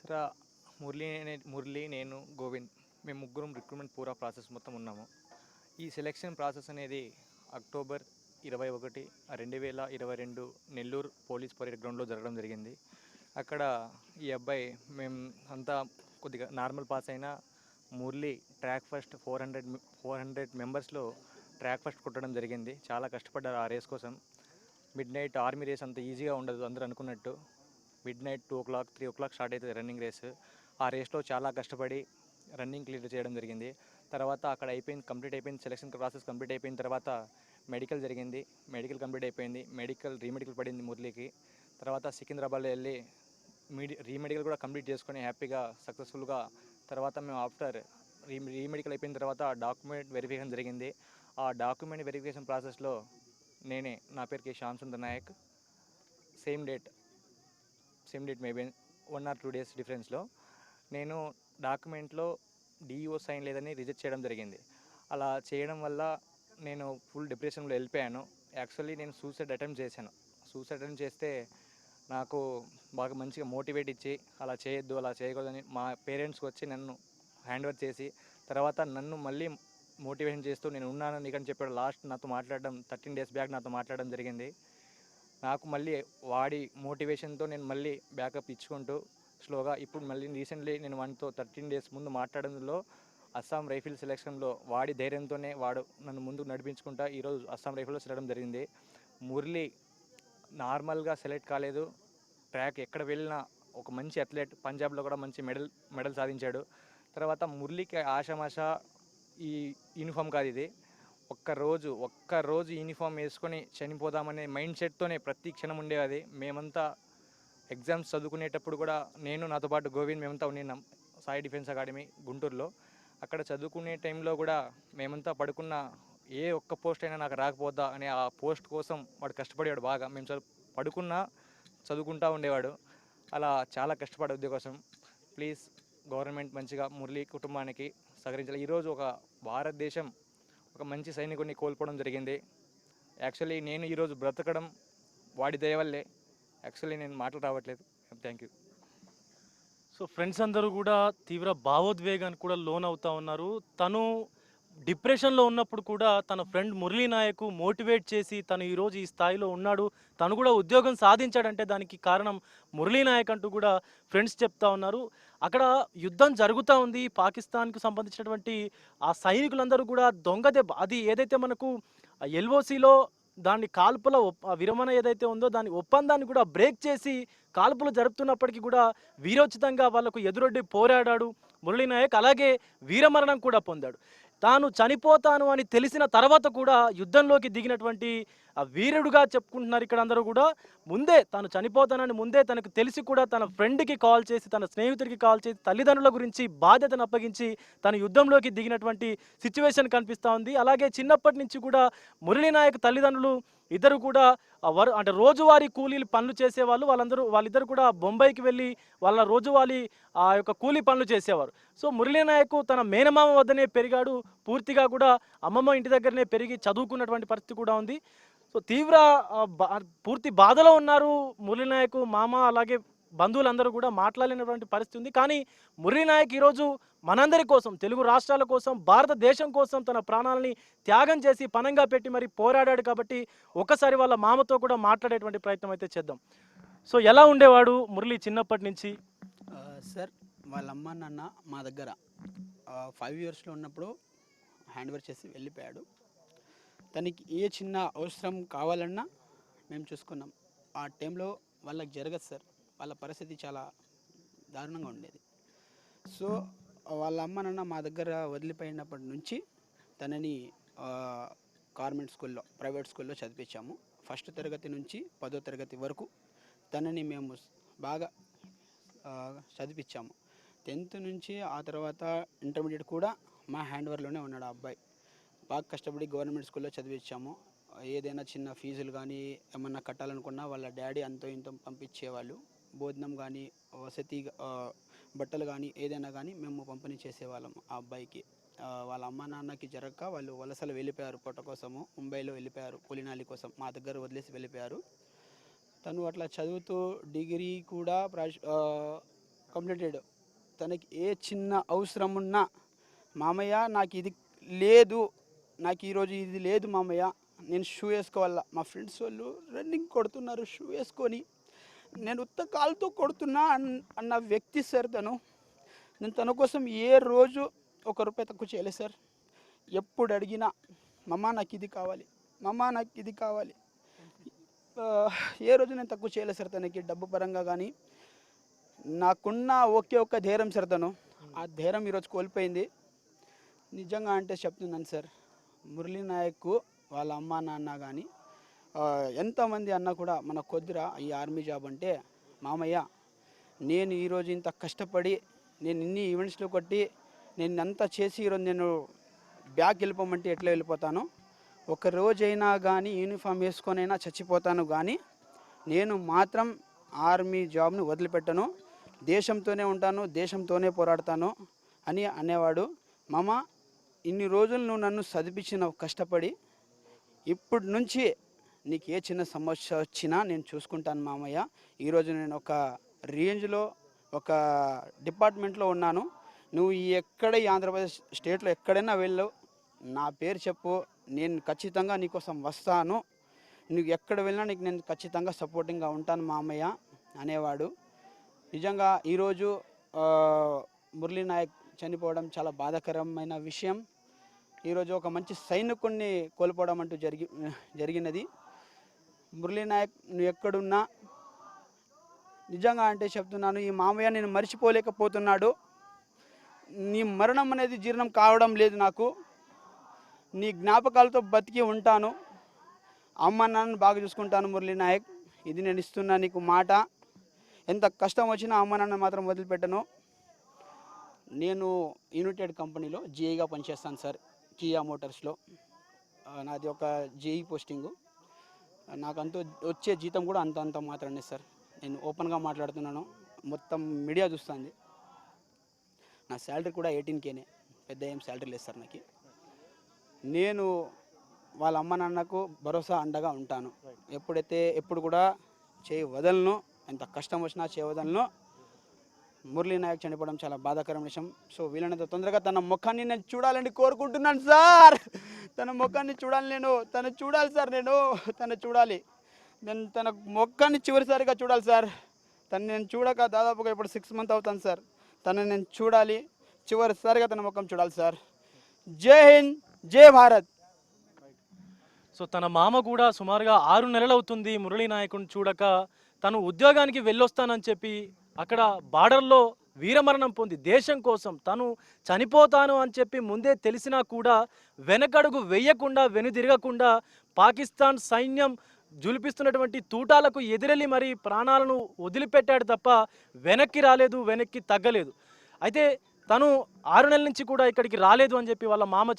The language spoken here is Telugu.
ఇక్కడ మురళి నేను గోవింద్ మేము ముగ్గురం రిక్రూట్మెంట్ పూరా ప్రాసెస్ మొత్తం ఉన్నాము. ఈ సెలెక్షన్ ప్రాసెస్ అనేది అక్టోబర్ 21 2022 నెల్లూరు పోలీస్ పరేడ్ గ్రౌండ్లో జరగడం జరిగింది. అక్కడ ఈ అబ్బాయి మేము అంతా కొద్దిగా నార్మల్ పాస్ అయినా మురళి ట్రాక్ ఫస్ట్ 400 మెంబర్స్లో ట్రాక్ ఫస్ట్ కొట్టడం జరిగింది. చాలా కష్టపడ్డారు ఆ రేస్ కోసం. మిడ్ నైట్ ఆర్మీ రేస్ అంత ఈజీగా ఉండదు అందరూ అనుకున్నట్టు. Mid night 2 o'clock 3 o'clock start అవుతుంది రన్నింగ్ రేస్. ఆ రేస్లో చాలా కష్టపడి రన్నింగ్ క్లియర్ చేయడం జరిగింది. తర్వాత అక్కడ కంప్లీట్ అయిపోయింది. సెలక్షన్ ప్రాసెస్ కంప్లీట్ అయిపోయిన తర్వాత మెడికల్ జరిగింది. మెడికల్ కంప్లీట్ అయిపోయింది. రీమెడికల్ పడింది మురళికి. తర్వాత సికింద్రాబాద్లో వెళ్ళి రీమెడికల్ కూడా కంప్లీట్ చేసుకొని హ్యాపీగా సక్సెస్ఫుల్గా తర్వాత మేము ఆఫ్టర్ రీమెడికల్ అయిపోయిన తర్వాత డాక్యుమెంట్ వెరిఫికేషన్ జరిగింది. ఆ డాక్యుమెంట్ వెరిఫికేషన్ ప్రాసెస్లో నా పేరు K Shyam Sundar Naik same date maybe 1 or 2 days డిఫరెన్స్లో నేను డాక్యుమెంట్లో డిఈఓ సైన్ లేదని రిజెక్ట్ చేయడం జరిగింది. అలా చేయడం వల్ల నేను ఫుల్ డిప్రెషన్లో వెళ్ళిపోయాను. యాక్చువల్లీ నేను సూసైడ్ అటెంప్ట్ చేశాను. సూసైడ్ అటెంప్ట్ చేస్తే నాకు బాగా మంచిగా మోటివేట్ ఇచ్చి అలా చేయొద్దు అలా చేయకూడదని మా పేరెంట్స్కి వచ్చి నన్ను హ్యాండ్ ఓవర్ చేసి తర్వాత నన్ను మళ్ళీ మోటివేషన్ చేస్తూ నేను ఉన్నాను నీకని చెప్పాడు. లాస్ట్ నాతో మాట్లాడడం 13 days బ్యాక్ నాతో మాట్లాడడం జరిగింది. నాకు మళ్ళీ వాడి మోటివేషన్తో నేను మళ్ళీ బ్యాకప్ ఇచ్చుకుంటూ స్లోగా ఇప్పుడు మళ్ళీ రీసెంట్లీ నేను వాడితో 13 days ముందు మాట్లాడడంలో అస్సాం రైఫిల్ సెలక్షన్లో వాడి ధైర్యంతోనే వాడు నన్ను ముందుకు నడిపించుకుంటా ఈరోజు అస్సాం రైఫిల్లో సెలడం జరిగింది. మురళి నార్మల్గా సెలెక్ట్ కాలేదు. ట్రాక్ ఎక్కడ వెళ్ళినా ఒక మంచి అథ్లెట్. పంజాబ్లో కూడా మంచి మెడల్ సాధించాడు. తర్వాత మురళికి ఆషామాష ఈ యూనిఫామ్ కాదు ఇది. ఒక్కరోజు యూనిఫామ్ వేసుకొని చనిపోదామనే మైండ్ సెట్తోనే ప్రతి క్షణం ఉండేది. మేమంతా ఎగ్జామ్స్ చదువుకునేటప్పుడు కూడా నాతో పాటు గోవింద్ మేమంతా ఉన్నాం సాయి డిఫెన్స్ అకాడమీ గుంటూరులో. అక్కడ చదువుకునే టైంలో కూడా మేమంతా పడుకున్న ఏ ఒక్క పోస్ట్ అయినా నాకు రాకపోద్దా అనే ఆ పోస్ట్ కోసం వాడు కష్టపడేవాడు బాగా. మేము పడుకున్నా చదువుకుంటూ ఉండేవాడు. అలా చాలా కష్టపడే ఉద్యోగం కోసం. ప్లీజ్ గవర్నమెంట్ మంచిగా మురళి కుటుంబానికి సహకరించాలి. ఈరోజు ఒక భారతదేశం ఒక మంచి సైనికుడిని కోల్పోవడం జరిగింది. యాక్చువల్లీ నేను ఈరోజు బ్రతకడం వాడి దయ వల్లే. యాక్చువల్లీ నేను మాటలు రావట్లేదు. Thank you. సో ఫ్రెండ్స్ అందరూ కూడా తీవ్ర భావోద్వేగానికి కూడా లోన్ అవుతా ఉన్నారు. తను డిప్రెషన్లో ఉన్నప్పుడు కూడా తన ఫ్రెండ్ మురళీ నాయక్ మోటివేట్ చేసి తను ఈరోజు ఈ స్థాయిలో ఉన్నాడు, తను కూడా ఉద్యోగం సాధించాడంటే దానికి కారణం మురళీ నాయక్ అంటూ కూడా ఫ్రెండ్స్ చెప్తా ఉన్నారు. అక్కడ యుద్ధం జరుగుతూ ఉంది. పాకిస్తాన్కు సంబంధించినటువంటి ఆ సైనికులందరూ కూడా దొంగ దెబ్బ, అది ఏదైతే మనకు ఎల్ఓసిలో దాన్ని కాల్పుల విరమణ ఏదైతే ఉందో దాని ఒప్పందాన్ని కూడా బ్రేక్ చేసి కాల్పులు జరుపుతున్నప్పటికీ కూడా వీరోచితంగా వాళ్లకు ఎదురొడ్డి పోరాడాడు మురళీ నాయక్. అలాగే వీరమరణం కూడా పొందాడు. తాను చనిపోతాను అని తెలిసిన తర్వాత కూడా యుద్ధంలోకి దిగినటువంటి ఆ వీరుడుగా చెప్పుకుంటున్నారు ఇక్కడ అందరూ కూడా. ముందే తాను చనిపోతానని ముందే తనకు తెలిసి కూడా తన ఫ్రెండ్కి కాల్ చేసి, తన స్నేహితుడికి కాల్ చేసి, తల్లిదండ్రుల గురించి బాధ్యతను అప్పగించి తన యుద్ధంలోకి దిగినటువంటి సిచ్యువేషన్ కనిపిస్తూ ఉంది. అలాగే చిన్నప్పటి నుంచి కూడా మురళీ నాయక్ తల్లిదండ్రులు ఇద్దరు కూడా అంటే రోజువారీ కూలీలు పనులు చేసేవాళ్ళు. వాళ్ళిద్దరు కూడా బొంబాయికి వెళ్ళి వాళ్ళ రోజువారీ ఆ యొక్క కూలీ పనులు చేసేవారు. సో మురళీ నాయక్ తన మేనమామ వద్దనే పెరిగాడు. పూర్తిగా కూడా అమ్మమ్మ ఇంటి దగ్గరనే పెరిగి చదువుకున్నటువంటి పరిస్థితి కూడా ఉంది. సో పూర్తి బాధలో ఉన్నారు మురళీ నాయక్ మామ, అలాగే బంధువులందరూ కూడా మాట్లాడినటువంటి పరిస్థితి ఉంది. కానీ మురళీ నాయక్ ఈరోజు మనందరి కోసం, తెలుగు రాష్ట్రాల కోసం, భారతదేశం కోసం తన ప్రాణాలని త్యాగం చేసి పనంగా పెట్టి మరి పోరాడాడు. కాబట్టి ఒకసారి వాళ్ళ మామతో కూడా మాట్లాడేటువంటి ప్రయత్నం అయితే చేద్దాం. సో ఎలా ఉండేవాడు మురళి చిన్నప్పటి నుంచి? సార్, వాళ్ళ అమ్మ నాన్న మా దగ్గర 5 yearsలో ఉన్నప్పుడు హ్యాండ్ ఓవర్ చేసి వెళ్ళిపోయాడు. తనకి ఏ చిన్న అవసరం కావాలన్నా మేము చూసుకున్నాం. ఆ టైంలో వాళ్ళకి జరగదు సార్. వాళ్ళ పరిస్థితి చాలా దారుణంగా ఉండేది. సో వాళ్ళ అమ్మ నాన్న మా దగ్గర వదిలిపోయినప్పటి నుంచి తనని గవర్నమెంట్ స్కూల్లో, ప్రైవేట్ స్కూల్లో చదివించాము. 1st తరగతి నుంచి 10వ తరగతి వరకు తనని మేము బాగా చదివించాము. 10th నుంచి ఆ తర్వాత ఇంటర్మీడియట్ కూడా మా హ్యాండ్ ఓవర్లోనే ఉన్నాడు ఆ అబ్బాయి. బాగా కష్టపడి గవర్నమెంట్ స్కూల్లో చదివించాము. ఏదైనా చిన్న ఫీజులు కానీ ఏమన్నా కట్టాలనుకున్నా వాళ్ళ డాడీ అంతో ఇంతో పంపించేవాళ్ళు. భోజనం కానీ, వసతి, బట్టలు కానీ ఏదైనా కానీ మేము పంపిణీ చేసేవాళ్ళము ఆ అబ్బాయికి. వాళ్ళ అమ్మ నాన్నకి జరగక వాళ్ళు వలసలు వెళ్ళిపోయారు. పొట్ట కోసము ముంబైలో వెళ్ళిపోయారు. కూలినాలి కోసం మా దగ్గర వదిలేసి వెళ్ళిపోయారు. తను అట్లా చదువుతూ డిగ్రీ కూడా కంప్లీటెడ్. తనకి ఏ చిన్న అవసరం ఉన్నా మామయ్య నాకు ఇది లేదు, నాకు ఈరోజు ఇది లేదు మామయ్య, నేను షూ వేసుకోవాలా. మా ఫ్రెండ్స్ వాళ్ళు రన్నింగ్ కొడుతున్నారు షూ వేసుకొని, నేను ఉత్త కాలుతో కొడుతున్నా అన్న వ్యక్తి సార్ తను. నేను తన కోసం ఏ రోజు ₹1 తక్కువ చేయలేదు సార్. ఎప్పుడు అడిగినా మమ్మ నాకు ఇది కావాలి, మమ్మ నాకు ఇది కావాలి, ఏ రోజు నేను తక్కువ చేయలేదు సార్ తనకి డబ్బు పరంగా కానీ. నాకున్న ఒకే ఒక్క ధైర్యం సార్ తను. ఆ ధైర్యం ఈరోజు కోల్పోయింది. నిజంగా అంటే చెప్తున్నాను సార్, మురళీ నాయక్ వాళ్ళ అమ్మ నాన్న కానీ ఎంతమంది అన్న కూడా మన కొద్దిరా ఈ ఆర్మీ జాబ్ అంటే, మామయ్య నేను ఈరోజు ఇంత కష్టపడి నేను ఇన్ని ఈవెంట్స్లో కొట్టి నేను అంతా చేసి ఈరోజు నేను బ్యాక్ వెళ్ళిపోమంటే ఎట్లా వెళ్ళిపోతాను, ఒక రోజైనా కానీ యూనిఫామ్ వేసుకొనైనా చచ్చిపోతాను కానీ నేను మాత్రం ఆర్మీ జాబ్ను వదిలిపెట్టను, దేశంతోనే ఉంటాను, దేశంతోనే పోరాడతాను అని అనేవాడు. మామ ఇన్ని రోజులు నువ్వు నన్ను చదివించినావు కష్టపడి, ఇప్పటి నుంచి నీకు ఏ చిన్న సమస్య వచ్చినా నేను చూసుకుంటాను మామయ్య. ఈరోజు నేను ఒక రేంజ్లో ఒక డిపార్ట్మెంట్లో ఉన్నాను, నువ్వు ఎక్కడ ఈ ఆంధ్రప్రదేశ్ స్టేట్లో ఎక్కడైనా వెళ్ళు, నా పేరు చెప్పు, నేను ఖచ్చితంగా నీకోసం వస్తాను, నువ్వు ఎక్కడ వెళ్ళినా నీకు నేను ఖచ్చితంగా సపోర్టింగ్గా ఉంటాను మామయ్య అనేవాడు. నిజంగా ఈరోజు మురళీ నాయక్ చనిపోవడం చాలా బాధాకరమైన విషయం. ఈరోజు ఒక మంచి సైనికుడిని కోల్పోవడం అంటూ జరిగినది. మురళీ నాయక్ నువ్వు ఎక్కడున్నా నిజంగా అంటే చెప్తున్నాను, ఈ మామయ్య నేను మర్చిపోలేకపోతున్నాడు. నీ మరణం అనేది జీర్ణం కావడం లేదు నాకు, నీ జ్ఞాపకాలతో బతికి ఉంటాను, అమ్మ నాన్నను బాగా చూసుకుంటాను మురళీ నాయక్, ఇది నేను ఇస్తున్నా నీకు మాట. ఎంత కష్టం వచ్చినా అమ్మ నాన్న మాత్రం వదిలిపెట్టను. నేను యునైటెడ్ కంపెనీలో జీఐగా పనిచేస్తాను సార్, కియా మోటార్స్లో. నాది ఒక జీఈ పోస్టింగు. నాకంతా వచ్చే జీతం కూడా అంత మాత్రమే సార్. నేను ఓపెన్గా మాట్లాడుతున్నాను, మొత్తం మీడియా చూస్తుంది. నా శాలరీ కూడా 18Kనే, పెద్ద ఏం శాలరీ లేదు సార్ నాకు. నేను వాళ్ళ అమ్మ నాన్నకు భరోసా అండగా ఉంటాను. ఎప్పుడు కూడా చేయి వదలను, ఎంత కష్టం వచ్చినా చేయి వదలను. మురళీ నాయక్ చనిపోవడం చాలా బాధాకరమైన విషయం. సో వీలైనంత తొందరగా తన ముఖాన్ని నేను చూడాలని కోరుకుంటున్నాను సార్. తన ముఖాన్ని చూడాలి, తను చూడాలి సార్, తను చూడాలి, నేను తన ముఖాన్ని చివరిసారిగా చూడాలి సార్. నేను చూడక దాదాపుగా ఇప్పుడు 6 months అవుతాను సార్. నేను చూడాలి, చివరిసారిగా తన ముఖం చూడాలి సార్. జై హింద్, జై భారత్. సో తన మామ కూడా సుమారుగా 6 నెలలు అవుతుంది మురళీ నాయకుని చూడక. తను ఉద్యోగానికి వెళ్ళొస్తానని చెప్పి అక్కడ బార్డర్లో వీరమరణం పొంది దేశం కోసం తను చనిపోతాను అని చెప్పి ముందే తెలిసినా కూడా వెనకడుగు వెయ్యకుండా వెనుదిరగకుండా పాకిస్తాన్ సైన్యం జులిపిస్తున్నటువంటి తూటాలకు ఎదురెళ్ళి మరి ప్రాణాలను వదిలిపెట్టాడు తప్ప వెనక్కి రాలేదు, వెనక్కి తగ్గలేదు. అయితే తను 6 నెలల నుంచి కూడా ఇక్కడికి రాలేదు అని చెప్పి వాళ్ళ మామ